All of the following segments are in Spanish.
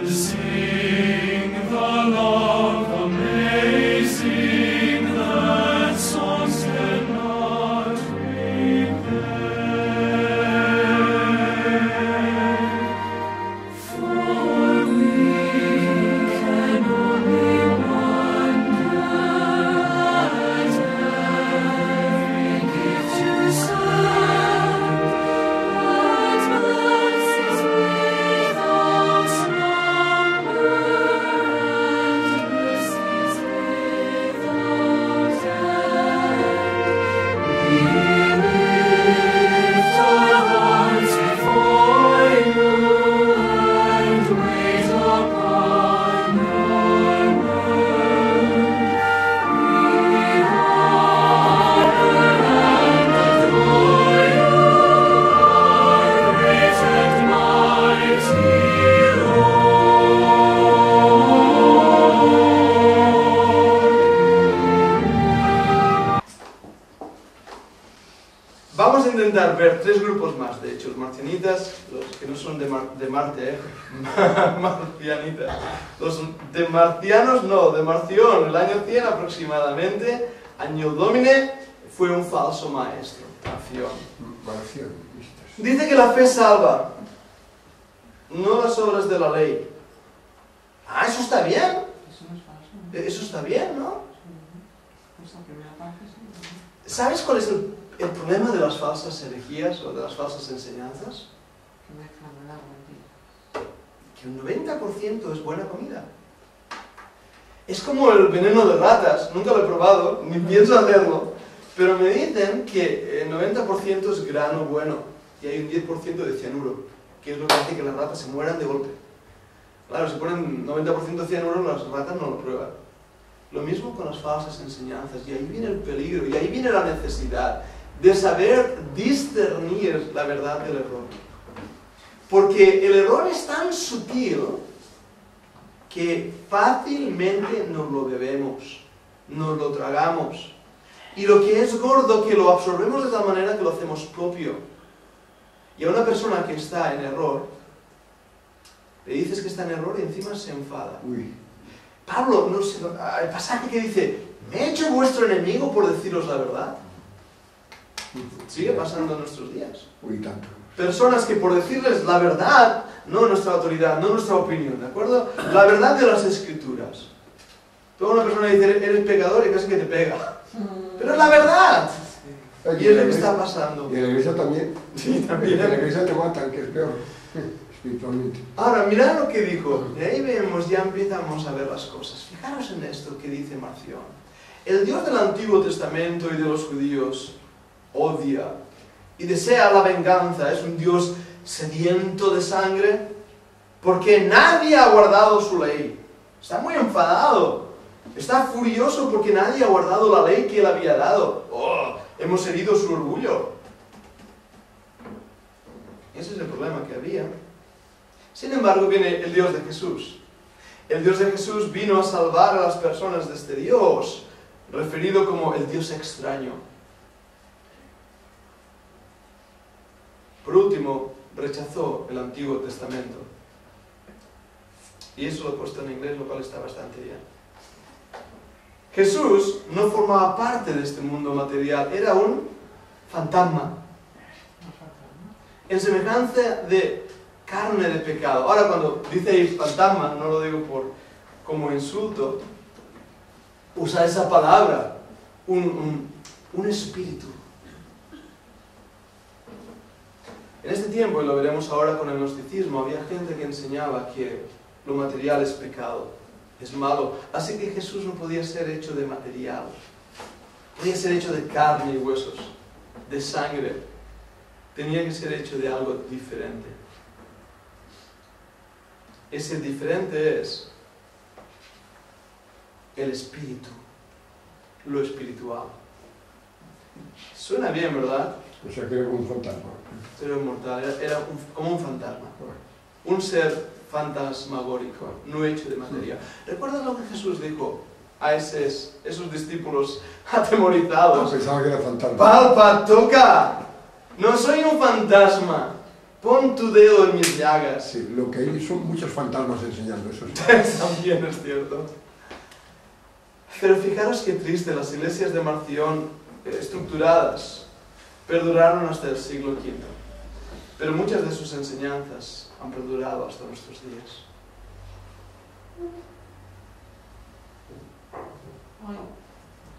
and sing the love amazing that songs cannot repay. For we can only wonder at every gift you send, what blessings without number and mercies without end. We lift our hearts before you and wait upon your word. We honor and adore you, our great and mighty Vamos a intentar ver tres grupos más, de hecho, los marcianitas, los que no son de Marte, marcianitas, los de marcianos no, de Marción, el año 100 aproximadamente, año Domine, fue un falso maestro, Marción. Dice que la fe salva, no las obras de la ley. Ah, eso está bien. Eso no es falso, ¿no? Eso está bien, ¿no? Pues la primera parte sí. ¿Sabes cuál es el problema de las falsas herejías o de las falsas enseñanzas? Que mezclan el agua en Que un 90% es buena comida. Es como el veneno de ratas, nunca lo he probado, ni pienso hacerlo, pero me dicen que el 90% es grano bueno y hay un 10% de cianuro, que es lo que hace que las ratas se mueran de golpe. Claro, si ponen 90% cianuro, las ratas no lo prueban. Lo mismo con las falsas enseñanzas, y ahí viene el peligro, y ahí viene la necesidad de saber discernir la verdad del error. Porque el error es tan sutil que fácilmente nos lo bebemos, nos lo tragamos. Y lo que es gordo, que lo absorbemos de tal manera que lo hacemos propio. Y a una persona que está en error, le dices que está en error y encima se enfada. Uy. Pablo, no sé, el pasaje que dice, ¿me he hecho vuestro enemigo por deciros la verdad? Sigue pasando en nuestros días. Uy, tanto. Personas que por decirles la verdad, no nuestra autoridad, no nuestra opinión, ¿de acuerdo? La verdad de las Escrituras. Toda una persona dice, eres pecador y casi que te pega. Pero es la verdad. Y es lo que está pasando. Y en la iglesia también. Sí, En también. la iglesia te matan, que es peor, espiritualmente. Ahora, mirad lo que dijo. De ahí vemos, ya empezamos a ver las cosas. Fijaros en esto que dice Marción. El Dios del Antiguo Testamento y de los judíos odia y desea la venganza. Es un Dios sediento de sangre porque nadie ha guardado su ley. Está muy enfadado. Está furioso porque nadie ha guardado la ley que él había dado. Oh, hemos herido su orgullo. Ese es el problema que había. Sin embargo, viene el Dios de Jesús. El Dios de Jesús vino a salvar a las personas de este Dios, referido como el Dios extraño. Por último, rechazó el Antiguo Testamento. Y eso lo he puesto en inglés, lo cual está bastante bien. Jesús no formaba parte de este mundo material, era un fantasma. En semejanza de carne de pecado. Ahora, cuando dice fantasma, no lo digo como insulto, usa esa palabra, un espíritu. En este tiempo, y lo veremos ahora con el gnosticismo, había gente que enseñaba que lo material es pecado, es malo. Así que Jesús no podía ser hecho de material. Podía ser hecho de carne y huesos, de sangre. Tenía que ser hecho de algo diferente. Ese diferente es el espíritu, lo espiritual. Suena bien, ¿verdad? O sea que era como un fantasma. Pero inmortal, era como un fantasma. Un ser fantasmagórico, no hecho de materia. ¿Recuerdas lo que Jesús dijo a esos discípulos atemorizados? Pensaba que era fantasma. Palpa, toca. No soy un fantasma. Pon tu dedo en mis llagas. Sí, lo que hay son muchos fantasmas enseñando eso. Sí. También es cierto. Pero fijaros qué triste, las iglesias de Marción estructuradas perduraron hasta el siglo V. Pero muchas de sus enseñanzas han perdurado hasta nuestros días.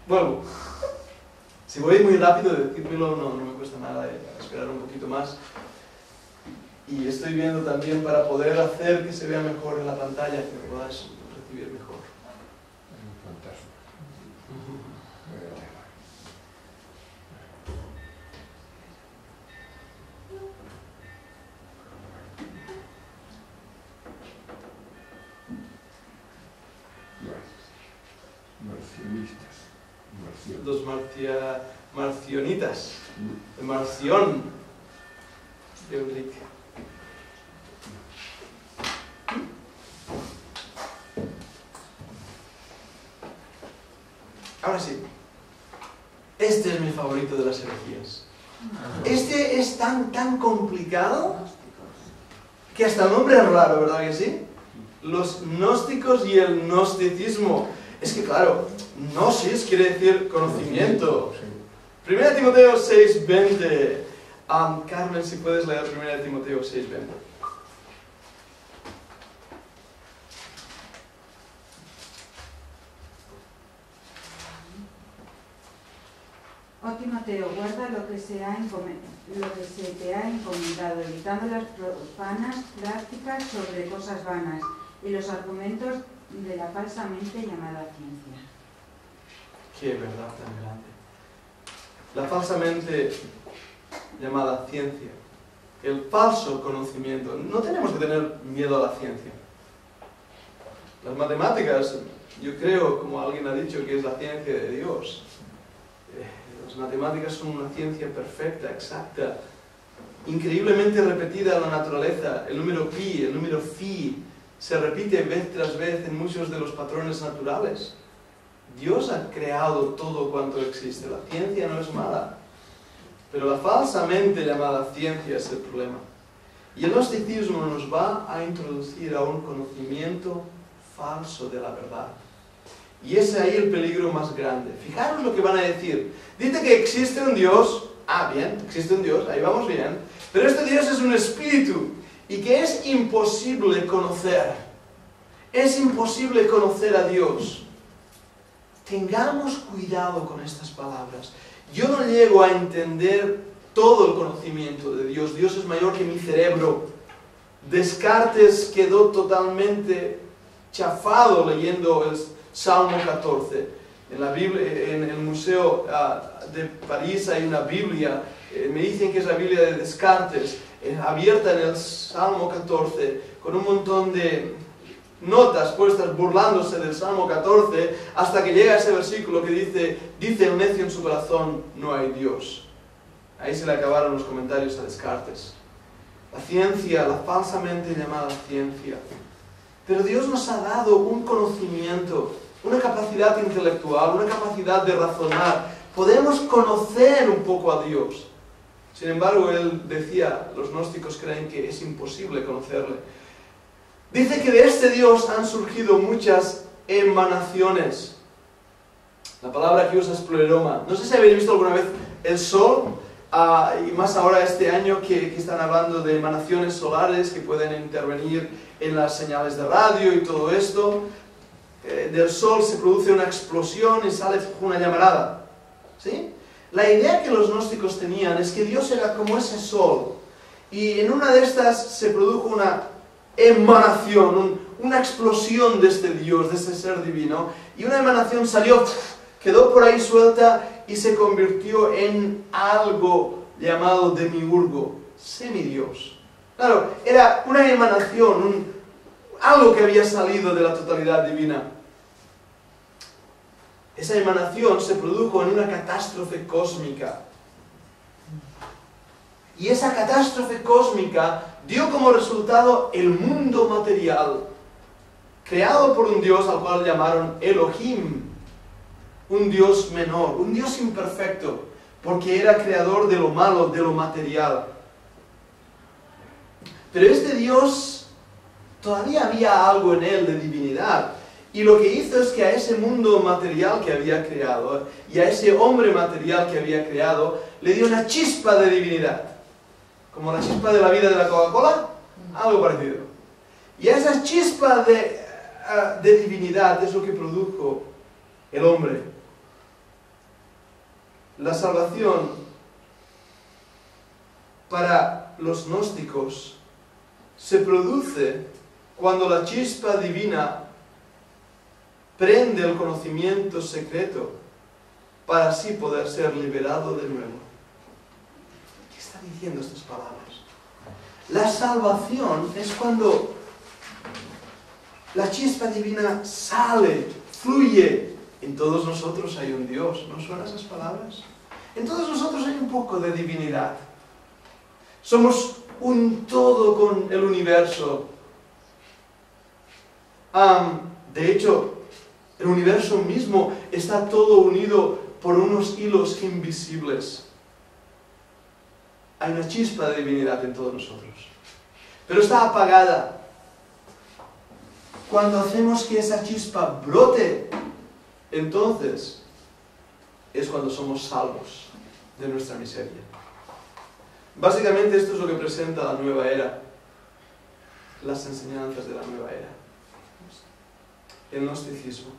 Vuelvo. Si voy muy rápido, decírmelo, no me cuesta nada esperar un poquito más. Y estoy viendo también para poder hacer que se vea mejor en la pantalla, que me podáis recibir mejor. Fantasma. Marcionistas. Los marcionitas, de Marción, de Enrique. Ahora sí, este es mi favorito de las herejías. Este es tan complicado que hasta el nombre es raro, ¿verdad que sí? Los gnósticos y el gnosticismo. Es que claro, gnosis quiere decir conocimiento. 1 Timoteo 6:20. Carmen, si puedes leer 1 Timoteo 6:20. Oh Timoteo, guarda lo que se te ha encomendado, evitando las profanas prácticas sobre cosas vanas y los argumentos de la falsamente llamada ciencia. Qué verdad tan grande. La falsamente llamada ciencia, el falso conocimiento. No tenemos que tener miedo a la ciencia. Las matemáticas, yo creo, como alguien ha dicho, que es la ciencia de Dios. Las matemáticas son una ciencia perfecta, exacta, increíblemente repetida en la naturaleza. El número pi, el número phi, se repite vez tras vez en muchos de los patrones naturales. Dios ha creado todo cuanto existe. La ciencia no es mala, pero la falsamente llamada ciencia es el problema. Y el gnosticismo nos va a introducir a un conocimiento falso de la verdad. Y ese es ahí el peligro más grande. Fijaros lo que van a decir. Dice que existe un Dios. Ah, bien, existe un Dios, ahí vamos bien. Pero este Dios es un espíritu y que es imposible conocer. Es imposible conocer a Dios. Tengamos cuidado con estas palabras. Yo no llego a entender todo el conocimiento de Dios. Dios es mayor que mi cerebro. Descartes quedó totalmente chafado leyendo el Salmo 14. En la Biblia, en el Museo de París hay una Biblia, me dicen que es la Biblia de Descartes, abierta en el Salmo 14, con un montón de notas puestas burlándose del Salmo 14, hasta que llega ese versículo que dice el necio en su corazón, no hay Dios. Ahí se le acabaron los comentarios a Descartes. La ciencia, la falsamente llamada ciencia. Pero Dios nos ha dado un conocimiento, una capacidad intelectual, una capacidad de razonar. Podemos conocer un poco a Dios. Sin embargo, él decía, los gnósticos creen que es imposible conocerle. Dice que de este Dios han surgido muchas emanaciones. La palabra que usa es pleroma. No sé si habéis visto alguna vez el sol, y más ahora este año que están hablando de emanaciones solares que pueden intervenir en las señales de radio y todo esto. Del sol se produce una explosión y sale una llamarada. ¿Sí? La idea que los gnósticos tenían es que Dios era como ese sol. Y en una de estas se produjo una emanación, una explosión de este Dios, de este ser divino. Y una emanación salió, quedó por ahí suelta y se convirtió en algo llamado demiurgo, semidios. Claro, era una emanación, algo que había salido de la totalidad divina. Esa emanación se produjo en una catástrofe cósmica. Y esa catástrofe cósmica dio como resultado el mundo material, creado por un Dios al cual llamaron Elohim, un Dios menor, un Dios imperfecto, porque era creador de lo malo, de lo material. Pero este Dios, todavía había algo en él de divinidad. Y lo que hizo es que a ese mundo material que había creado, y a ese hombre material que había creado, le dio una chispa de divinidad. Como la chispa de la vida de la Coca-Cola, algo parecido. Y esa chispa de divinidad es lo que produjo el hombre. La salvación para los gnósticos se produce cuando la chispa divina prende el conocimiento secreto para así poder ser liberado de nuevo. ¿Qué está diciendo estas palabras? La salvación es cuando la chispa divina sale, fluye. En todos nosotros hay un Dios. ¿No suenan esas palabras? En todos nosotros hay un poco de divinidad. Somos un todo con el universo. De hecho, el universo mismo está todo unido por unos hilos invisibles. Hay una chispa de divinidad en todos nosotros. Pero está apagada. Cuando hacemos que esa chispa brote, entonces es cuando somos salvos de nuestra miseria. Básicamente esto es lo que presenta la nueva era, las enseñanzas de la nueva era, el gnosticismo.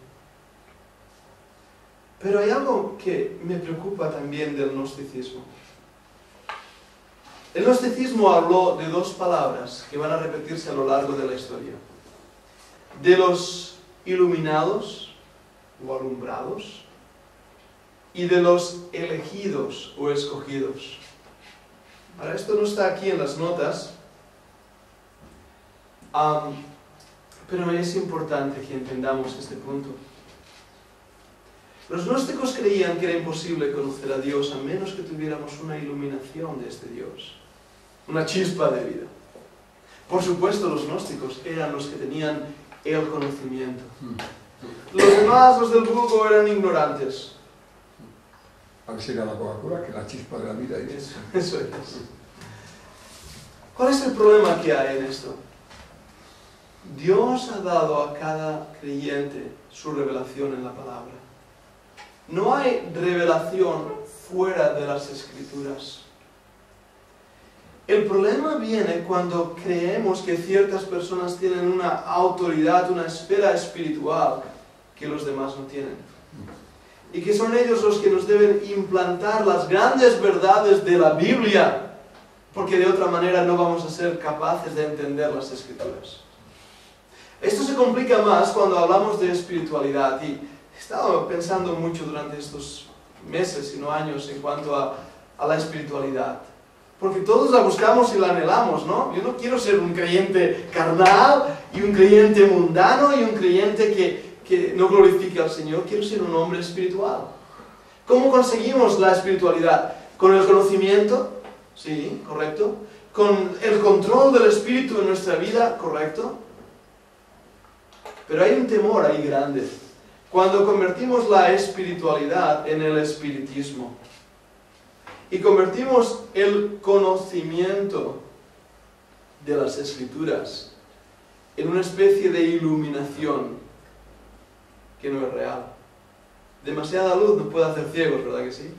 Pero hay algo que me preocupa también del gnosticismo. El gnosticismo habló de dos palabras que van a repetirse a lo largo de la historia. De los iluminados o alumbrados y de los elegidos o escogidos. Ahora, esto no está aquí en las notas, pero es importante que entendamos este punto. Los gnósticos creían que era imposible conocer a Dios a menos que tuviéramos una iluminación de este Dios, una chispa de vida. Por supuesto, los gnósticos eran los que tenían el conocimiento. Los demás, los del vulgo, eran ignorantes. A ver si era la Coca-Cola, que la chispa de la vida es. Eso es. ¿Cuál es el problema que hay en esto? Dios ha dado a cada creyente su revelación en la palabra. No hay revelación fuera de las Escrituras. El problema viene cuando creemos que ciertas personas tienen una autoridad, una esfera espiritual que los demás no tienen. Y que son ellos los que nos deben implantar las grandes verdades de la Biblia, porque de otra manera no vamos a ser capaces de entender las Escrituras. Esto se complica más cuando hablamos de espiritualidad, y he estado pensando mucho durante estos meses, si no años, en cuanto a la espiritualidad. Porque todos la buscamos y la anhelamos, ¿no? Yo no quiero ser un creyente carnal y un creyente mundano y un creyente que no glorifique al Señor. Quiero ser un hombre espiritual. ¿Cómo conseguimos la espiritualidad? ¿Con el conocimiento? Sí, correcto. ¿Con el control del Espíritu en nuestra vida? Correcto. Pero hay un temor ahí grande. Cuando convertimos la espiritualidad en el espiritismo y convertimos el conocimiento de las Escrituras en una especie de iluminación que no es real. Demasiada luz nos puede hacer ciegos, ¿verdad que sí?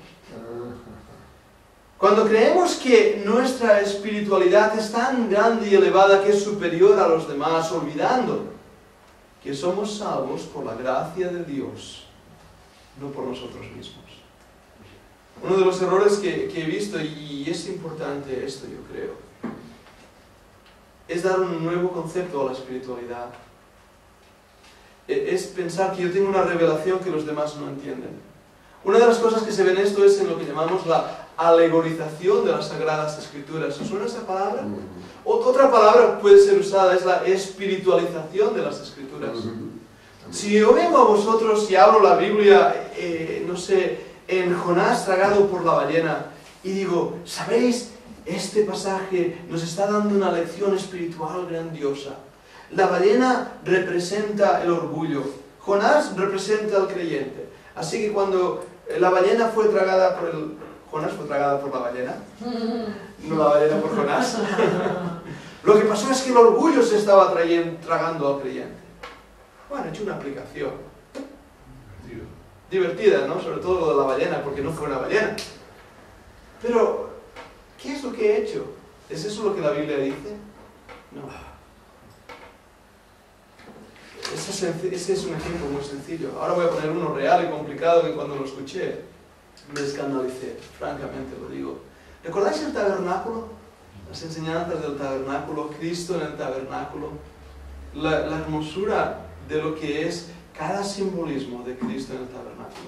Cuando creemos que nuestra espiritualidad es tan grande y elevada que es superior a los demás, olvidando que somos salvos por la gracia de Dios, no por nosotros mismos. Uno de los errores que he visto, y es importante esto yo creo, es dar un nuevo concepto a la espiritualidad. Es pensar que yo tengo una revelación que los demás no entienden. Una de las cosas que se ve en esto es en lo que llamamos la alegorización de las Sagradas Escrituras. ¿Os suena esa palabra? Otra palabra puede ser usada, es la espiritualización de las Escrituras. Si yo vengo a vosotros y abro la Biblia, no sé, en Jonás tragado por la ballena, y digo, ¿sabéis? Este pasaje nos está dando una lección espiritual grandiosa. La ballena representa el orgullo. Jonás representa al creyente. Así que cuando la ballena fue tragada por el... Jonás fue tragada por la ballena. No la ballena por Jonás. Lo que pasó es que el orgullo se estaba tragando al creyente. Bueno, he hecho una aplicación. Divertida, ¿no? Sobre todo lo de la ballena, porque no fue una ballena. Pero, ¿qué es lo que he hecho? ¿Es eso lo que la Biblia dice? No. Ese es un ejemplo muy sencillo. Ahora voy a poner uno real y complicado que cuando lo escuché me escandalicé, francamente lo digo. ¿Recordáis el tabernáculo? Las enseñanzas del tabernáculo, Cristo en el tabernáculo, la hermosura de lo que es cada simbolismo de Cristo en el tabernáculo.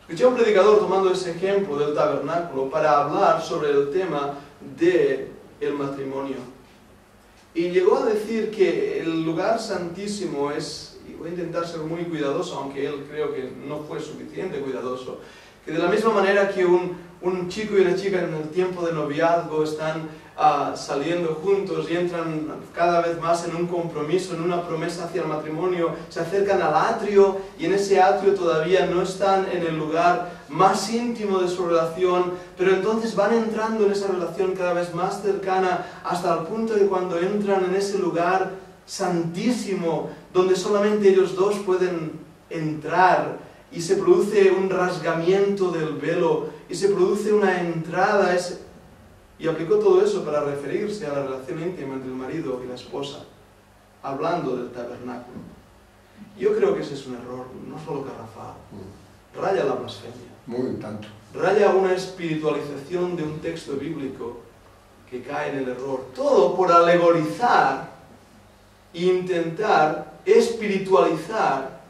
Escuché a un predicador tomando ese ejemplo del tabernáculo para hablar sobre el tema del matrimonio. Y llegó a decir que el lugar santísimo es, y voy a intentar ser muy cuidadoso, aunque él creo que no fue suficiente cuidadoso, que de la misma manera que un chico y una chica en el tiempo de noviazgo están saliendo juntos y entran cada vez más en un compromiso, en una promesa hacia el matrimonio, se acercan al atrio y en ese atrio todavía no están en el lugar más íntimo de su relación, pero entonces van entrando en esa relación cada vez más cercana hasta el punto de cuando entran en ese lugar santísimo donde solamente ellos dos pueden entrar y se produce un rasgamiento del velo y se produce una entrada. Y aplicó todo eso para referirse a la relación íntima entre el marido y la esposa, hablando del tabernáculo. Yo creo que ese es un error, no solo garrafal, raya la blasfemia, Muy tanto. raya una espiritualización de un texto bíblico que cae en el error. Todo por alegorizar e intentar espiritualizar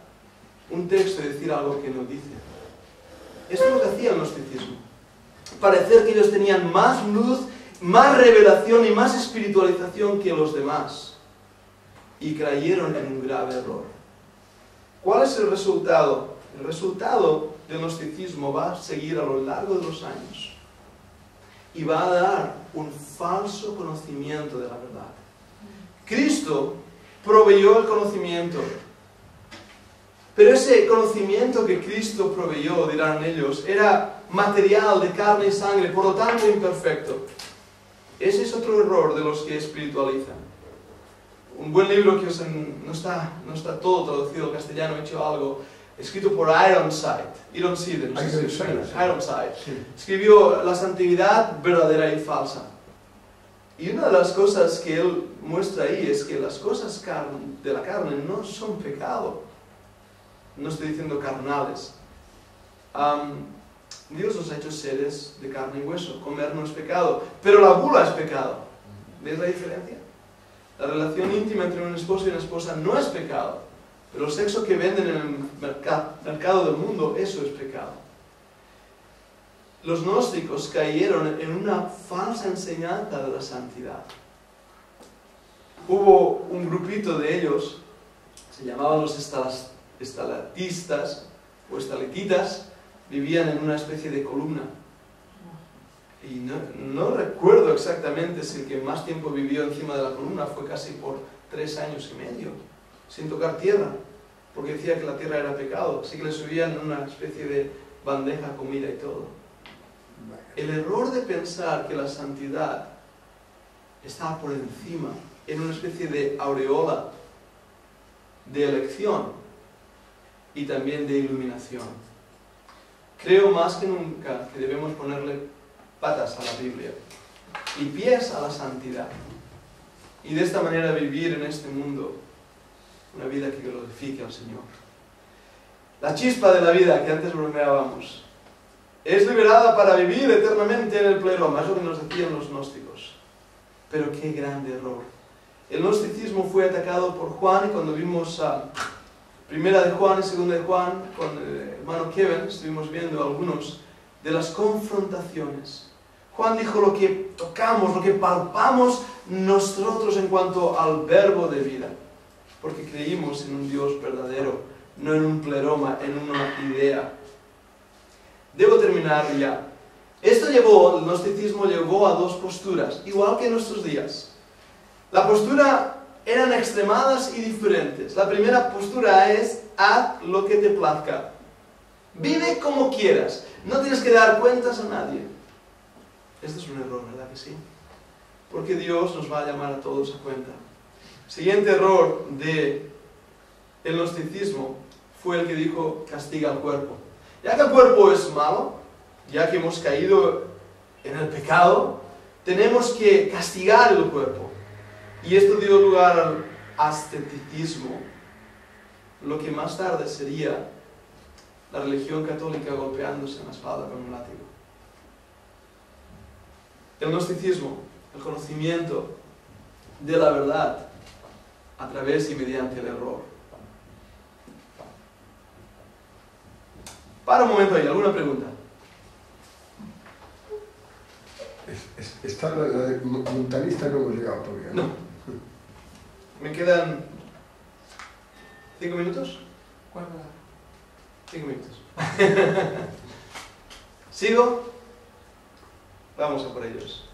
un texto y decir algo que no dice. Esto es lo que hacía el gnosticismo. Parecer que ellos tenían más luz, más revelación y más espiritualización que los demás. Y cayeron en un grave error. ¿Cuál es el resultado? El resultado del gnosticismo va a seguir a lo largo de los años. Y va a dar un falso conocimiento de la verdad. Cristo proveyó el conocimiento. Pero ese conocimiento que Cristo proveyó, dirán ellos, era material de carne y sangre, por lo tanto imperfecto. Ese es otro error de los que espiritualizan. Un buen libro que no está todo traducido al castellano, he hecho algo, escrito por Ironside, no sé si es Ironside, Sí. escribió La santidad verdadera y falsa. Y una de las cosas que él muestra ahí es que las cosas de la carne no son pecado. No estoy diciendo carnales. Dios nos ha hecho seres de carne y hueso. Comer no es pecado, pero la gula es pecado. ¿Ves la diferencia? La relación íntima entre un esposo y una esposa no es pecado, pero el sexo que venden en el mercado del mundo, eso es pecado. Los gnósticos cayeron en una falsa enseñanza de la santidad. Hubo un grupito de ellos, se llamaban los estalatistas o estaletitas, vivían en una especie de columna. Y no recuerdo exactamente si el que más tiempo vivió encima de la columna fue casi por 3 años y medio, sin tocar tierra, porque decía que la tierra era pecado, así que le subían en una especie de bandeja, comida y todo. El error de pensar que la santidad está por encima, en una especie de aureola de elección y también de iluminación. Creo más que nunca que debemos ponerle patas a la Biblia y pies a la santidad, y de esta manera vivir en este mundo una vida que glorifique al Señor. La chispa de la vida que antes bromeábamos es liberada para vivir eternamente en el pleroma, es lo que nos decían los gnósticos. Pero qué grande error. El gnosticismo fue atacado por Juan, y cuando vimos Primera de Juan y Segunda de Juan con el hermano Kevin, estuvimos viendo algunos de las confrontaciones. Juan dijo: lo que tocamos, lo que palpamos nosotros en cuanto al verbo de vida, porque creímos en un Dios verdadero, no en un pleroma, en una idea. Debo terminar ya. El gnosticismo llevó a 2 posturas, igual que en nuestros días. La postura eran extremadas y diferentes. La primera postura es: haz lo que te plazca. Vive como quieras. No tienes que dar cuentas a nadie. Esto es un error, ¿verdad que sí? porque Dios nos va a llamar a todos a cuenta. Siguiente error del gnosticismo fue el que dijo castiga al cuerpo. Ya que el cuerpo es malo, ya que hemos caído en el pecado, tenemos que castigar el cuerpo. Y esto dio lugar al asceticismo, lo que más tarde sería la religión católica golpeándose en la espalda con un látigo. El gnosticismo, el conocimiento de la verdad a través y mediante el error. Para un momento ahí, ¿alguna pregunta? Está la de montanista, no hemos llegado todavía. No. Me quedan 5 minutos. ¿Cuánto da? 5 minutos. ¿Sigo? Vamos a por ellos.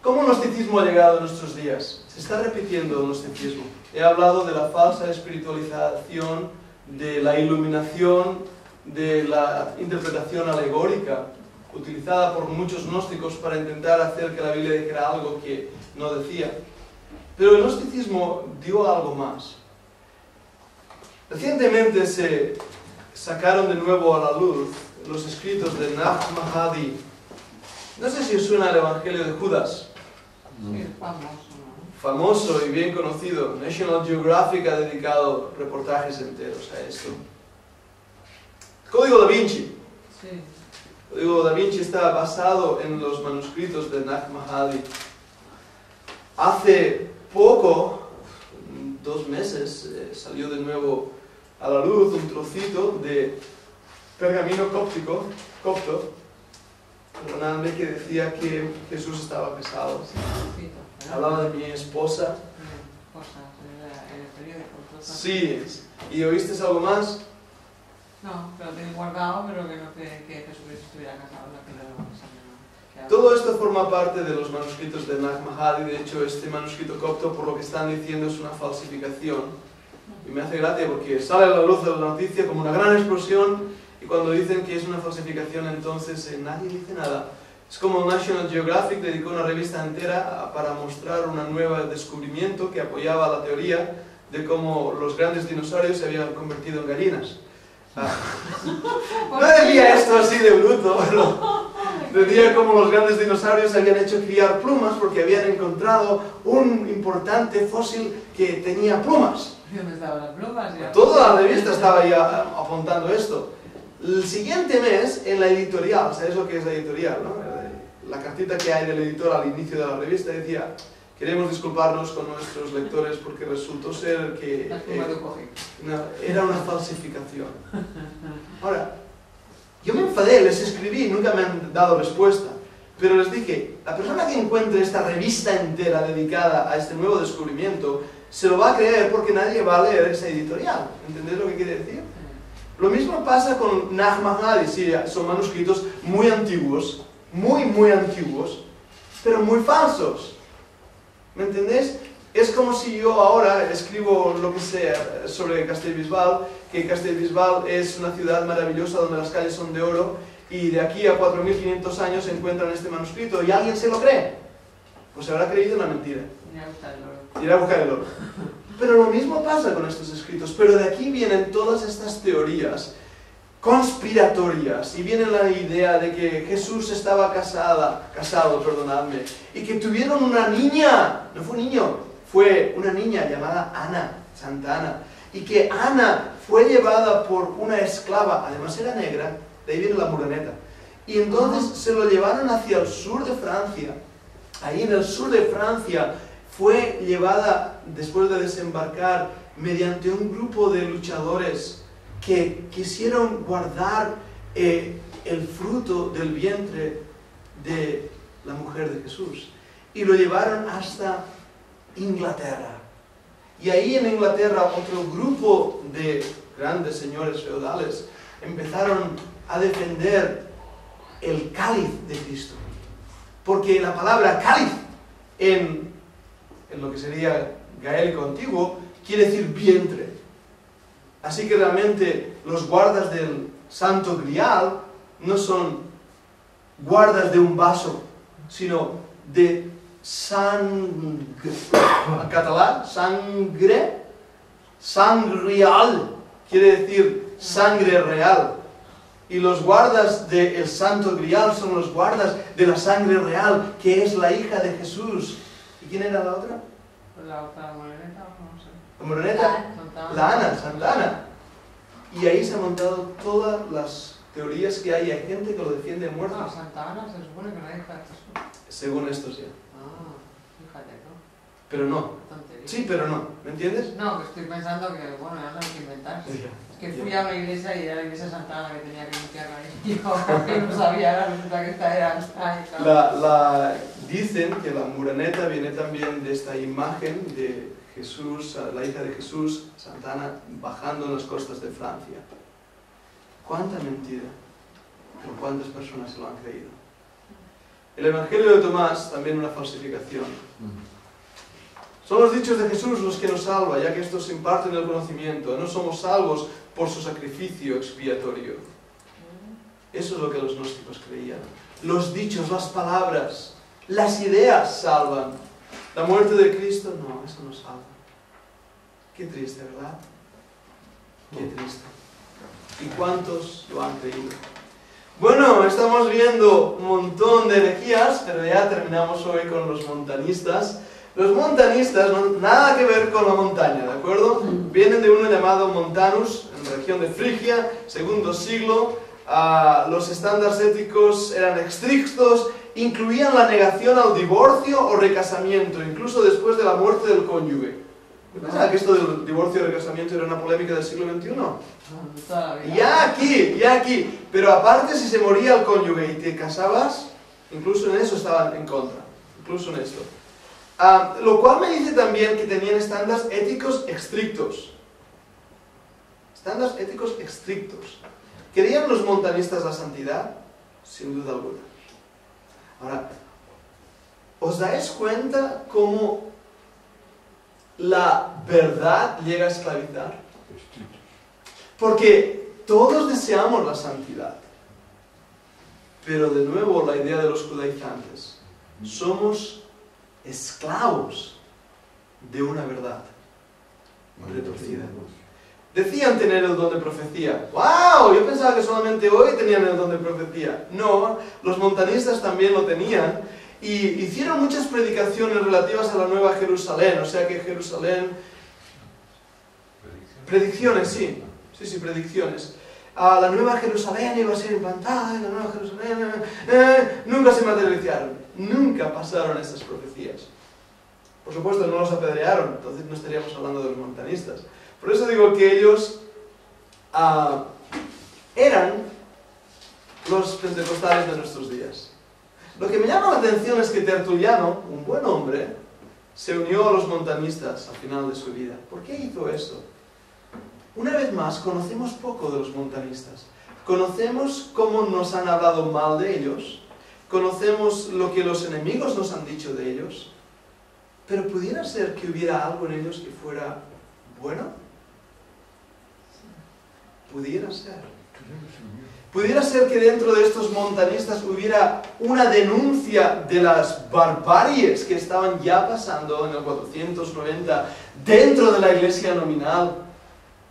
¿Cómo el gnosticismo ha llegado a nuestros días? Se está repitiendo el gnosticismo. He hablado de la falsa espiritualización, de la iluminación, de la interpretación alegórica utilizada por muchos gnósticos para intentar hacer que la Biblia dijera algo que no decía. Pero el gnosticismo dio algo más. Recientemente se sacaron de nuevo a la luz los escritos de Nag Hammadi. No sé si os suena el Evangelio de Judas. Sí, es famoso, ¿no? Famoso y bien conocido. National Geographic ha dedicado reportajes enteros a esto. Código Da Vinci. Sí. El Código Da Vinci está basado en los manuscritos de Nag Hammadi. Hace poco, 2 meses, salió de nuevo a la luz un trocito de pergamino copto, perdonadme, que decía que Jesús estaba casado. Sí, Hablaba de mi esposa. cosas en el periódico. Sí. ¿Y oíste algo más? No, pero tengo guardado, pero que no que Jesucristo estuviera casado, no que lo Todo esto forma parte de los manuscritos de Nag Hammadi. De hecho, este manuscrito copto, por lo que están diciendo, es una falsificación. Y me hace gracia porque sale a la luz de la noticia como una gran explosión, y cuando dicen que es una falsificación, entonces nadie dice nada. Es como National Geographic dedicó una revista entera para mostrar un nuevo descubrimiento que apoyaba la teoría de cómo los grandes dinosaurios se habían convertido en gallinas. No decía esto así de bruto, pero decía cómo los grandes dinosaurios se habían hecho criar plumas porque habían encontrado un importante fósil que tenía plumas. ¿Dónde estaban las plumas? Toda la revista estaba ya apuntando esto. El siguiente mes, en la editorial, ¿sabes lo que es la editorial, no? La cartita que hay del editor al inicio de la revista decía: queremos disculparnos con nuestros lectores porque resultó ser que era una falsificación. Ahora, yo me enfadé, les escribí, nunca me han dado respuesta, pero les dije, la persona que encuentre esta revista entera dedicada a este nuevo descubrimiento se lo va a creer porque nadie va a leer esa editorial. ¿Entendéis lo que quiere decir? Lo mismo pasa con Nag Hammadi. Sí, son manuscritos muy antiguos, muy antiguos, pero muy falsos. ¿Me entendéis? Es como si yo ahora escribo lo que sea sobre Castellbisbal, que Castellbisbal es una ciudad maravillosa donde las calles son de oro, y de aquí a 4500 años se encuentran este manuscrito y alguien se lo cree. Pues se habrá creído una mentira. Irá a buscar el oro. Pero lo mismo pasa con estos escritos. Pero de aquí vienen todas estas teorías conspiratorias, y viene la idea de que Jesús estaba casado, y que tuvieron una niña, no fue un niño, fue una niña llamada Ana, Santa Ana, y que Ana fue llevada por una esclava, además era negra, de ahí viene la muraneta, y entonces se lo llevaron hacia el sur de Francia. Ahí en el sur de Francia fue llevada, después de desembarcar, mediante un grupo de luchadores que quisieron guardar el fruto del vientre de la mujer de Jesús, y lo llevaron hasta Inglaterra. Y ahí en Inglaterra otro grupo de grandes señores feudales empezaron a defender el cáliz de Cristo, porque la palabra cáliz en lo que sería gaélico antiguo quiere decir vientre. Así que realmente los guardas del Santo Grial no son guardas de un vaso, sino de sangre. En catalán, sangre, sangrial, quiere decir sangre real. Y los guardas del Santo Grial son los guardas de la sangre real, que es la hija de Jesús. ¿Y quién era la otra? La otra moreneta, no sé. La moreneta, Santa la Ana, Santa Ana. Y ahí se han montado todas las teorías que hay. Hay gente que lo defiende muerto. No, Santa Ana se supone que no es hija de Jesús. Según estos ya. Ah, fíjate, ¿no? Pero no. Tontería. Sí, pero no. ¿Me entiendes? No, que estoy pensando que, bueno, ya no hay que inventarse. Es que fui a una iglesia y era la iglesia Santa Ana que tenía que limpiar ahí. Yo no sabía, resulta que esta era. Ay, claro. Dicen que la moreneta viene también de esta imagen de Jesús, la hija de Jesús, Santa Ana, bajando en las costas de Francia. ¿Cuánta mentira? ¿Por cuántas personas se lo han creído? El Evangelio de Tomás, también una falsificación. Son los dichos de Jesús los que nos salvan, ya que estos imparten el conocimiento. No somos salvos por su sacrificio expiatorio. Eso es lo que los gnósticos creían. Los dichos, las palabras, las ideas salvan. La muerte de Cristo, no, eso no salva. Qué triste, ¿verdad? Qué triste. ¿Y cuántos lo han creído? Bueno, estamos viendo un montón de herejías, pero ya terminamos hoy con los montanistas. Los montanistas no nada que ver con la montaña, ¿de acuerdo? Vienen de uno llamado Montanus, en la región de Frigia, segundo siglo. Los estándares éticos eran estrictos, incluían la negación al divorcio o recasamiento, incluso después de la muerte del cónyuge. ¿Qué pensaba que esto del divorcio y recasamiento era una polémica del siglo XXI? Ya aquí. Pero aparte, si se moría el cónyuge y te casabas, incluso en eso estaban en contra, incluso en esto. Lo cual me dice también que tenían estándares éticos estrictos. Estándares éticos estrictos. ¿Querían los montanistas la santidad? Sin duda alguna. Ahora, ¿os dais cuenta cómo la verdad llega a esclavizar? Porque todos deseamos la santidad. Pero de nuevo la idea de los judaizantes. Somos esclavos de una verdad retorcida. Decían tener el don de profecía. ¡Wow! Yo pensaba que solamente hoy tenían el don de profecía. No, los montanistas también lo tenían. Y hicieron muchas predicaciones relativas a la Nueva Jerusalén. O sea que Jerusalén... Predicciones, sí. Sí, predicciones. La Nueva Jerusalén iba a ser implantada, y la Nueva Jerusalén... nunca se materializaron. Nunca pasaron estas profecías. Por supuesto, no los apedrearon. Entonces no estaríamos hablando de los montanistas. Por eso digo que ellos eran los pentecostales de nuestros días. Lo que me llama la atención es que Tertuliano, un buen hombre, se unió a los montanistas al final de su vida. ¿Por qué hizo esto? Una vez más, conocemos poco de los montanistas. Conocemos cómo nos han hablado mal de ellos. Conocemos lo que los enemigos nos han dicho de ellos. Pero ¿pudiera ser que hubiera algo en ellos que fuera bueno? Pudiera ser. Pudiera ser que dentro de estos montanistas hubiera una denuncia de las barbaries que estaban ya pasando en el 490 dentro de la iglesia nominal,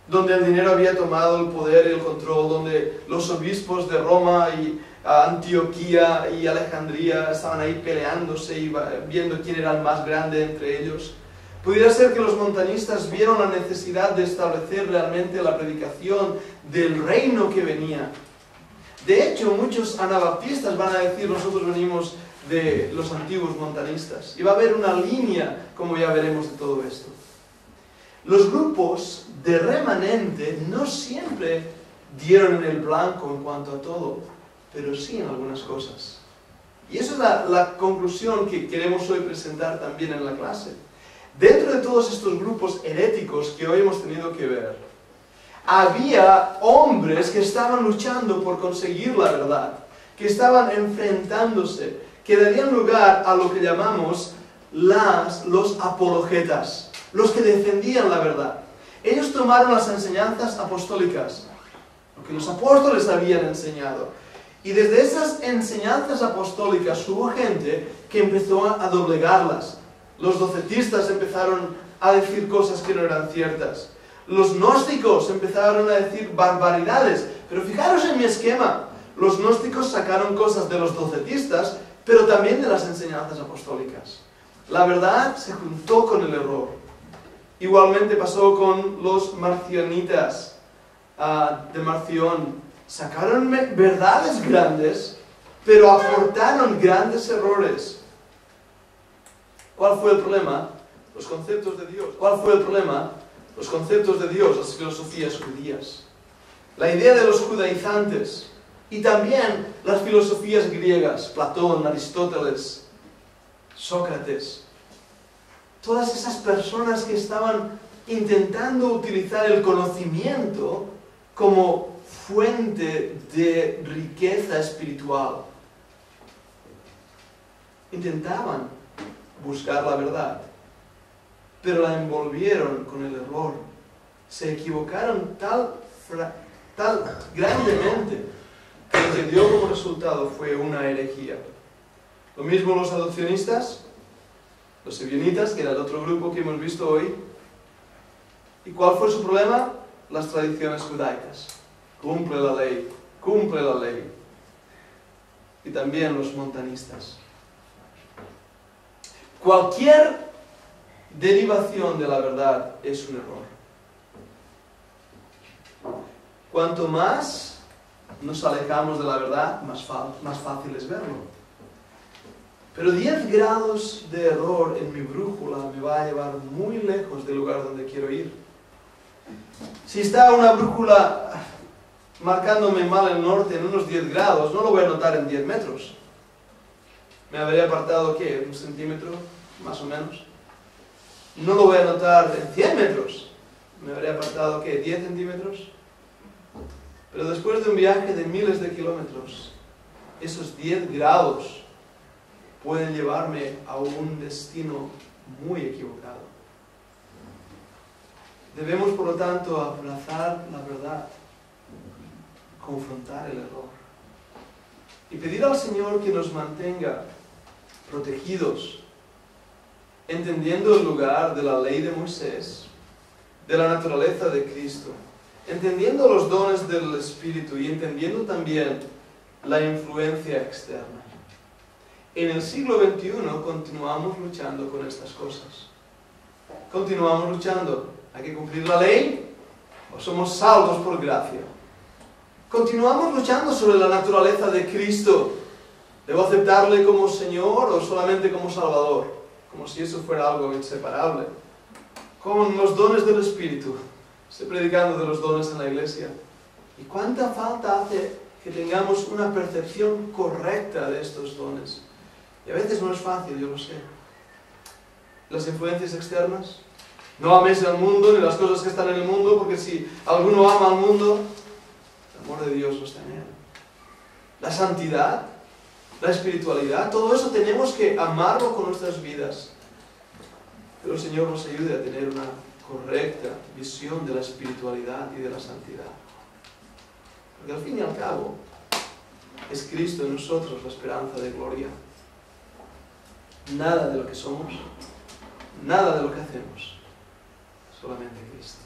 donde el dinero había tomado el poder y el control, donde los obispos de Roma y Antioquía y Alejandría estaban ahí peleándose y viendo quién era el más grande entre ellos. Pudiera ser que los montanistas vieron la necesidad de establecer realmente la predicación del reino que venía. De hecho, muchos anabaptistas van a decir, nosotros venimos de los antiguos montanistas. Y va a haber una línea, como ya veremos, de todo esto. Los grupos de remanente no siempre dieron en el blanco en cuanto a todo, pero sí en algunas cosas. Y eso es la conclusión que queremos hoy presentar también en la clase. Dentro de todos estos grupos heréticos que hoy hemos tenido que ver, había hombres que estaban luchando por conseguir la verdad, que estaban enfrentándose, que darían lugar a lo que llamamos los apologetas, los que defendían la verdad. Ellos tomaron las enseñanzas apostólicas, lo que los apóstoles habían enseñado, Y desde esas enseñanzas apostólicas hubo gente que empezó a doblegarlas. Los docetistas empezaron a decir cosas que no eran ciertas. Los gnósticos empezaron a decir barbaridades. Pero fijaros en mi esquema. Los gnósticos sacaron cosas de los docetistas, pero también de las enseñanzas apostólicas. La verdad se juntó con el error. Igualmente pasó con los marcionitas de Marción. Sacaron verdades grandes, pero aportaron grandes errores. ¿Cuál fue el problema? Los conceptos de Dios. ¿Cuál fue el problema? Los conceptos de Dios, las filosofías judías. La idea de los judaizantes. Y también las filosofías griegas, Platón, Aristóteles, Sócrates. Todas esas personas que estaban intentando utilizar el conocimiento como fuente de riqueza espiritual. Intentaban buscar la verdad, pero la envolvieron con el error. Se equivocaron tal grandemente que lo que dio como resultado fue una herejía. Lo mismo los adopcionistas, los ebionitas, que era el otro grupo que hemos visto hoy. ¿Y cuál fue su problema? Las tradiciones judaicas. Cumple la ley, cumple la ley. Y también los montanistas. Cualquier derivación de la verdad es un error. Cuanto más nos alejamos de la verdad, más fácil es verlo. Pero 10 grados de error en mi brújula me va a llevar muy lejos del lugar donde quiero ir. Si está una brújula marcándome mal el norte en unos 10 grados, no lo voy a notar en 10 metros. Me habré apartado, ¿qué? ¿Un centímetro? Más o menos. No lo voy a notar en 100 metros. Me habré apartado, ¿qué? 10 centímetros. Pero después de un viaje de miles de kilómetros, esos 10 grados pueden llevarme a un destino muy equivocado. Debemos, por lo tanto, abrazar la verdad, confrontar el error y pedir al Señor que nos mantenga protegidos, entendiendo el lugar de la ley de Moisés, de la naturaleza de Cristo, entendiendo los dones del Espíritu y entendiendo también la influencia externa. En el siglo XXI continuamos luchando con estas cosas. Continuamos luchando. ¿Hay que cumplir la ley o somos salvos por gracia? Continuamos luchando sobre la naturaleza de Cristo. ¿Debo aceptarle como Señor o solamente como Salvador? Como si eso fuera algo inseparable. Con los dones del Espíritu. Estoy predicando de los dones en la iglesia. ¿Y cuánta falta hace que tengamos una percepción correcta de estos dones? Y a veces no es fácil, yo lo sé. Las influencias externas. No améis al mundo ni las cosas que están en el mundo, porque si alguno ama al mundo, el amor de Dios no está en él. La santidad, la espiritualidad, todo eso tenemos que amarlo con nuestras vidas. Que el Señor nos ayude a tener una correcta visión de la espiritualidad y de la santidad. Porque al fin y al cabo, es Cristo en nosotros la esperanza de gloria. Nada de lo que somos, nada de lo que hacemos, solamente Cristo.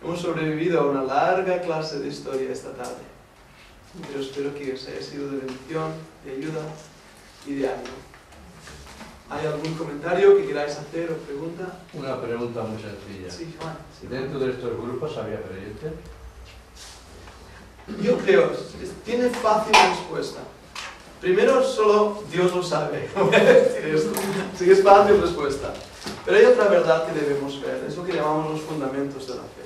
Hemos sobrevivido a una larga clase de historia esta tarde, pero espero que os haya sido de bendición, de ayuda y de ánimo. ¿Hay algún comentario que queráis hacer o pregunta? Una pregunta muy sencilla. Sí, Juan. ¿Dentro de estos grupos había creyentes? Yo creo, tiene fácil respuesta. Primero, solo Dios lo sabe. Voy a decir esto. Así que es fácil respuesta. Pero hay otra verdad que debemos ver. Es lo que llamamos los fundamentos de la fe.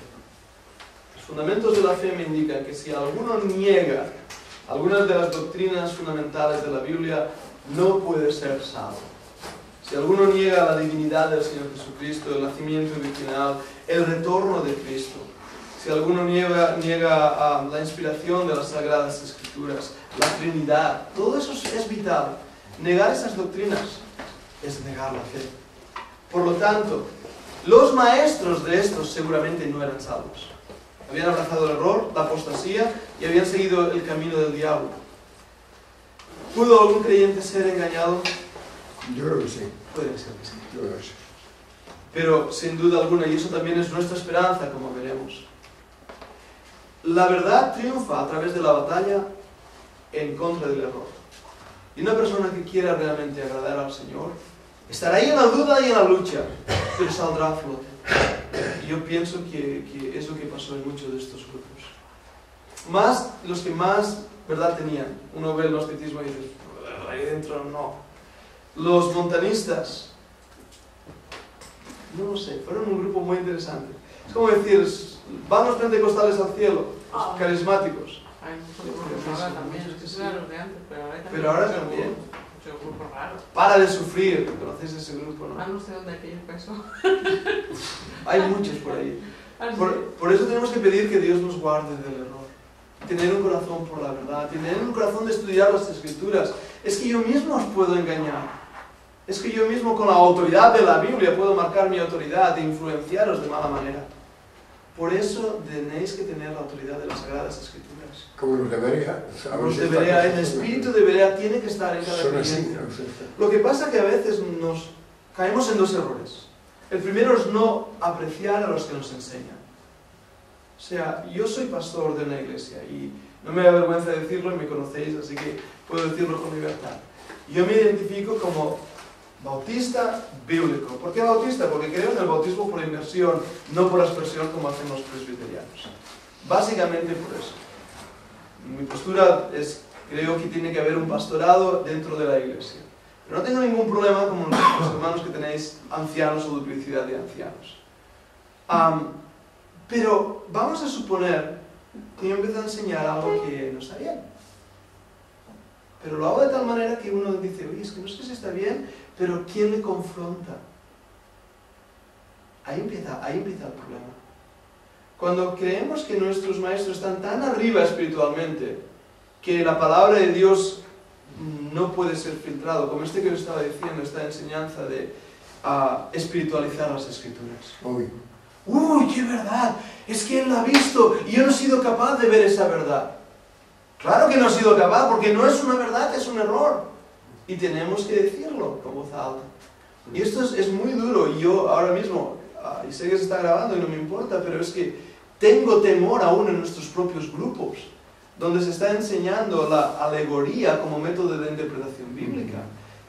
Los fundamentos de la fe me indican que si alguno niega algunas de las doctrinas fundamentales de la Biblia, no puede ser salvo. Si alguno niega la divinidad del Señor Jesucristo, el nacimiento virginal, el retorno de Cristo, si alguno niega la inspiración de las Sagradas Escrituras, la Trinidad, todo eso es vital. Negar esas doctrinas es negar la fe. Por lo tanto, los maestros de estos seguramente no eran salvos. Habían abrazado el error, la apostasía y habían seguido el camino del diablo. ¿Pudo algún creyente ser engañado? Yo creo que sí. Puede ser que sí. Yo creo que sí. Pero sin duda alguna, y eso también es nuestra esperanza, como veremos, la verdad triunfa a través de la batalla en contra del error. Y una persona que quiera realmente agradar al Señor estará ahí en la duda y en la lucha, pero saldrá a flote. Y yo pienso que es lo que pasó en muchos de estos grupos. Más los que más verdad tenían. Uno ve el gnosticismo y dice, ahí dentro no. Los montanistas, no lo sé, fueron un grupo muy interesante. Es como decir, van los pentecostales al cielo, los carismáticos. Hay muchos grupos ahora también, no sé si eran los de antes, Pero ahora también. Muchos grupos raros. Para de sufrir, ¿conocéis ese grupo, no? Ah, no sé dónde aquello empezó. Hay muchos por ahí. Ah, sí. Por eso tenemos que pedir que Dios nos guarde del error. Tener un corazón por la verdad, tener un corazón de estudiar las Escrituras. Es que yo mismo os puedo engañar. Es que yo mismo con la autoridad de la Biblia puedo marcar mi autoridad e influenciaros de mala manera. Por eso tenéis que tener la autoridad de las Sagradas Escrituras. Como los de Berea. Los de Berea, el espíritu de Berea tiene que estar en cada Son así. creyente. Lo que pasa es que a veces nos caemos en dos errores. El primero es no apreciar a los que nos enseñan. O sea, yo soy pastor de una iglesia y no me da vergüenza decirlo y me conocéis, así que puedo decirlo con libertad. Yo me identifico como bautista bíblico. ¿Por qué bautista? Porque creo en el bautismo por inmersión, no por aspersión como hacen los presbiterianos. Básicamente por eso. Mi postura es, creo que tiene que haber un pastorado dentro de la iglesia. Pero no tengo ningún problema con los hermanos que tenéis ancianos o duplicidad de ancianos. Pero vamos a suponer que yo empiezo a enseñar algo que no está bien. Pero lo hago de tal manera que uno dice, oye, es que no sé si está bien, pero ¿quién le confronta? Ahí empieza el problema. Cuando creemos que nuestros maestros están tan arriba espiritualmente que la palabra de Dios no puede ser filtrado, como que os estaba diciendo, esta enseñanza de espiritualizar las Escrituras. ¡Uy, qué verdad! Es que él la ha visto y yo no he sido capaz de ver esa verdad. Claro que no he sido capaz, porque no es una verdad, es un error. Y tenemos que decirlo con voz alta. Y esto es muy duro. Y yo ahora mismo, y sé que se está grabando y no me importa, pero es que tengo temor aún en nuestros propios grupos, donde se está enseñando la alegoría como método de interpretación bíblica.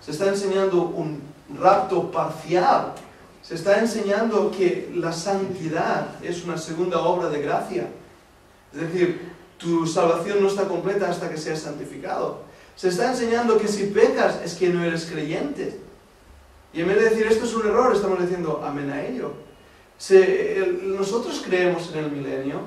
Se está enseñando un rapto parcial. Se está enseñando que la santidad es una segunda obra de gracia. Es decir, tu salvación no está completa hasta que seas santificado. Se está enseñando que si pecas es que no eres creyente. Y en vez de decir esto es un error, estamos diciendo amén a ello. Nosotros creemos en el milenio,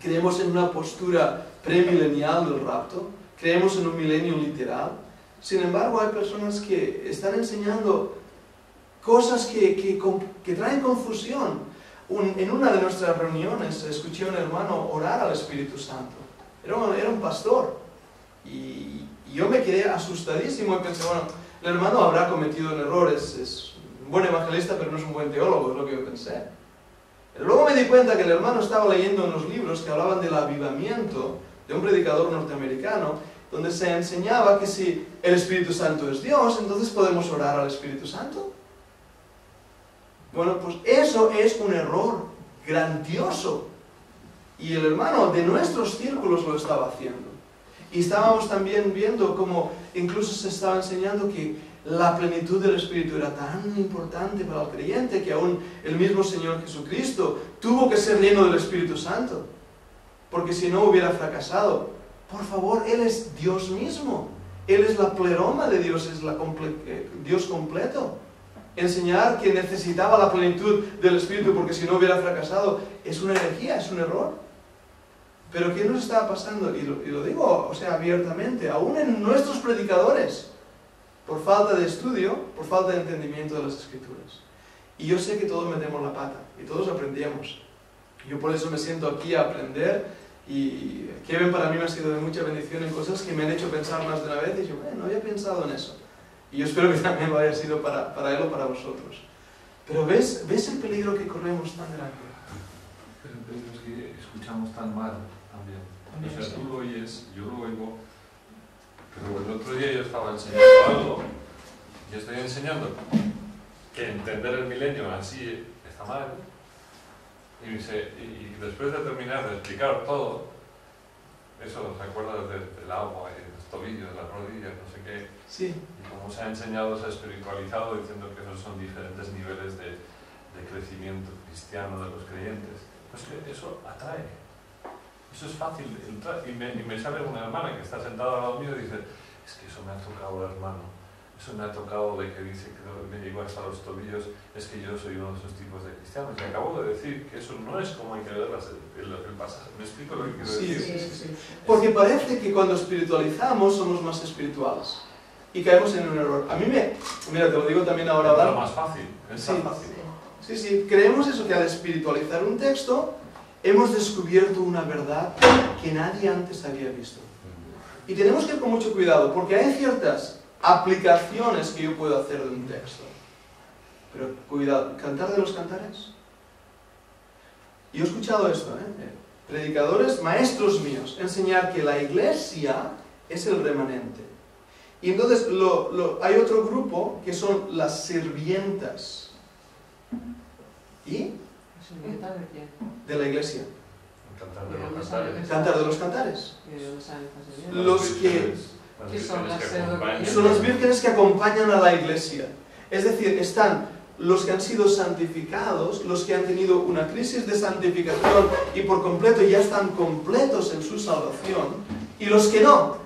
creemos en una postura premilenial del rapto, creemos en un milenio literal. Sin embargo, hay personas que están enseñando cosas que traen confusión. En una de nuestras reuniones escuché a un hermano orar al Espíritu Santo. Era un pastor. Y yo me quedé asustadísimo y pensé, bueno, el hermano habrá cometido un error, es un buen evangelista, pero no es un buen teólogo, es lo que yo pensé. Pero luego me di cuenta que el hermano estaba leyendo unos libros que hablaban del avivamiento de un predicador norteamericano, donde se enseñaba que si el Espíritu Santo es Dios, entonces podemos orar al Espíritu Santo. Bueno, pues eso es un error grandioso. Y el hermano de nuestros círculos lo estaba haciendo. Y estábamos también viendo cómo incluso se estaba enseñando que la plenitud del Espíritu era tan importante para el creyente que aún el mismo Señor Jesucristo tuvo que ser lleno del Espíritu Santo. Porque si no hubiera fracasado. Por favor, Él es Dios mismo. Él es la pleroma de Dios, es Dios completo. Enseñar que necesitaba la plenitud del Espíritu porque si no hubiera fracasado es una herejía, es un error. Pero ¿qué nos está pasando? Y lo digo, abiertamente, aún en nuestros predicadores, por falta de estudio, por falta de entendimiento de las Escrituras. Y yo sé que todos metemos la pata, y todos aprendemos. Yo por eso me siento aquí a aprender, y Kevin para mí me ha sido de mucha bendición en cosas que me han hecho pensar más de una vez, y yo, no había pensado en eso. Y yo espero que también lo haya sido para él o para vosotros. Pero ¿ves el peligro que corremos tan grande? es que escuchamos tan mal también. O sea, tú lo oyes, yo lo oigo, pero el otro día yo estaba enseñando algo y estoy enseñando que entender el milenio así está mal. Y después de terminar de explicar todo, eso, ¿te acuerdas del agua y los tobillos, las rodillas, no sé qué? Sí. Y cómo se ha enseñado, se ha espiritualizado diciendo que esos son diferentes niveles de crecimiento cristiano de los creyentes. Pues que eso atrae. Eso es fácil de entrar. Y me sale una hermana que está sentada al lado mío y dice, es que eso me ha tocado, hermano. Eso me ha tocado de que dice que me llegó hasta los tobillos, es que yo soy uno de esos tipos de cristianos. Y acabo de decir que eso no es como hay que ver el pasaje. ¿Me explico lo que quiero decir? Sí. Porque parece que cuando espiritualizamos somos más espirituales. Y caemos en un error. A mí mira, te lo digo también ahora. Es lo más fácil. Es Sí. tan fácil. Sí, creemos eso, que al espiritualizar un texto hemos descubierto una verdad que nadie antes había visto. Y tenemos que ir con mucho cuidado, porque hay ciertas aplicaciones que yo puedo hacer de un texto. Pero cuidado, ¿cantar de los cantares? Yo he escuchado esto, predicadores, maestros míos, enseñar que la iglesia es el remanente. Y entonces hay otro grupo que son las sirvientas. ¿Y? ¿Sirvientas de quién? De la iglesia. Cantar de ¿De los dónde cantares. salen? Cantar de los cantares. ¿Y de dónde salen estas sirvientas? Los que... Las ¿Qué son vírgenes las que acompañan. Son las vírgenes que acompañan a la iglesia. Es decir, están los que han sido santificados, los que han tenido una crisis de santificación y por completo ya están completos en su salvación, y los que no.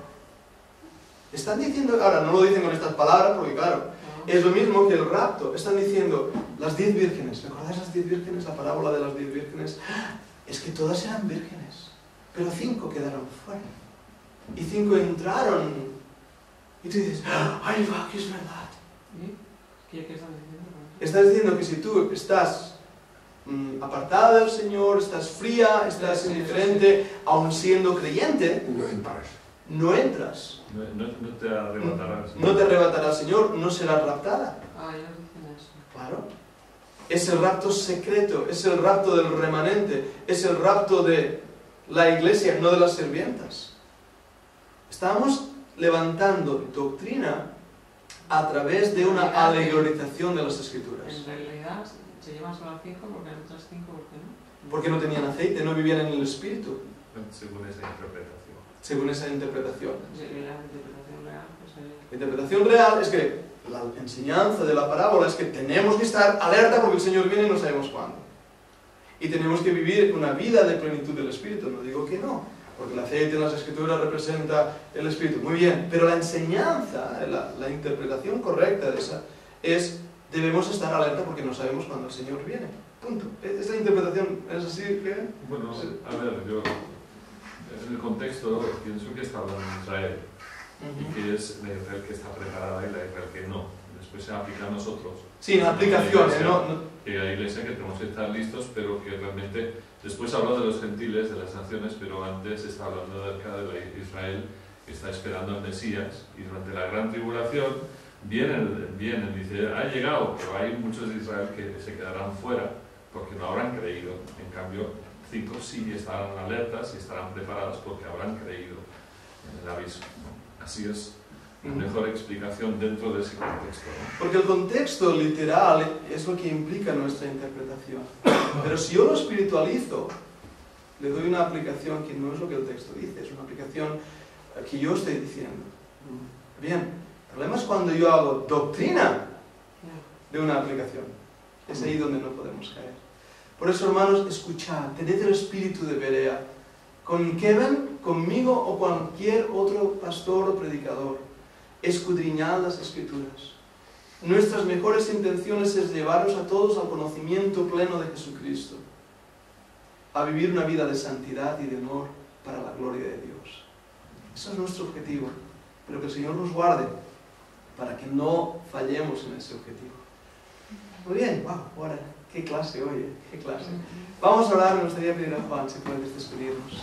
Están diciendo, ahora no lo dicen con estas palabras porque claro, es lo mismo que el rapto. Están diciendo, las 10 vírgenes, ¿recordáis las 10 vírgenes? La parábola de las 10 vírgenes. Es que todas eran vírgenes, pero 5 quedaron fuera. Y 5 entraron. Y tú dices, ¡ay, va, que es verdad! ¿Qué estás diciendo? Estás diciendo que si tú estás apartada del Señor, estás fría, estás indiferente, aun siendo creyente, no entras. No te arrebatarás. No te arrebatará el Señor, no serás raptada. Ah, ellos dicen eso. Claro. Es el rapto secreto, es el rapto del remanente, es el rapto de la iglesia, no de las sirvientas. Estamos levantando doctrina a través de una alegorización de las Escrituras. En realidad se llevan solo 5 porque las otras 5, ¿por qué no? Porque no tenían aceite, no vivían en el Espíritu, Según esa interpretación. según esa interpretación. La interpretación real, pues La interpretación real es que la enseñanza de la parábola es que tenemos que estar alerta porque el Señor viene y no sabemos cuándo. Y tenemos que vivir una vida de plenitud del Espíritu. No digo que no, porque el aceite en las Escrituras representa el Espíritu. Muy bien, pero la enseñanza, la interpretación correcta de esa es: debemos estar alerta porque no sabemos cuándo el Señor viene. Punto. ¿Esta interpretación es así? ¿Qué? Bueno, a ver, yo en el contexto pienso que está hablando de Israel y que es la Israel que está preparada y la Israel que no. Después se aplica a nosotros. Sí, en aplicaciones, ¿no? Que hay iglesia que tenemos que estar listos, pero que realmente después habla de los gentiles, de las naciones, pero antes está hablando de la Israel que está esperando al Mesías, y durante la gran tribulación vienen, dice, ha llegado, pero hay muchos de Israel que se quedarán fuera porque no habrán creído. En cambio, 5 sí estarán alertas y estarán preparados porque habrán creído en el abismo, ¿no? Así es la mejor explicación dentro de ese contexto, ¿no? Porque el contexto literal es lo que implica nuestra interpretación. Pero si yo lo espiritualizo, le doy una aplicación que no es lo que el texto dice, es una aplicación que yo estoy diciendo. Bien, el problema es cuando yo hago doctrina de una aplicación. Es ahí donde no podemos caer. Por eso, hermanos, escuchad, tened el espíritu de Berea, con Kevin, conmigo o cualquier otro pastor o predicador. Escudriñad las Escrituras. Nuestras mejores intenciones es llevaros a todos al conocimiento pleno de Jesucristo, a vivir una vida de santidad y de honor para la gloria de Dios. Eso es nuestro objetivo, pero que el Señor nos guarde para que no fallemos en ese objetivo. Muy bien, wow, ahora, qué clase, oye, qué clase. Vamos a orar, me gustaría pedir a Juan si puedes despedirnos.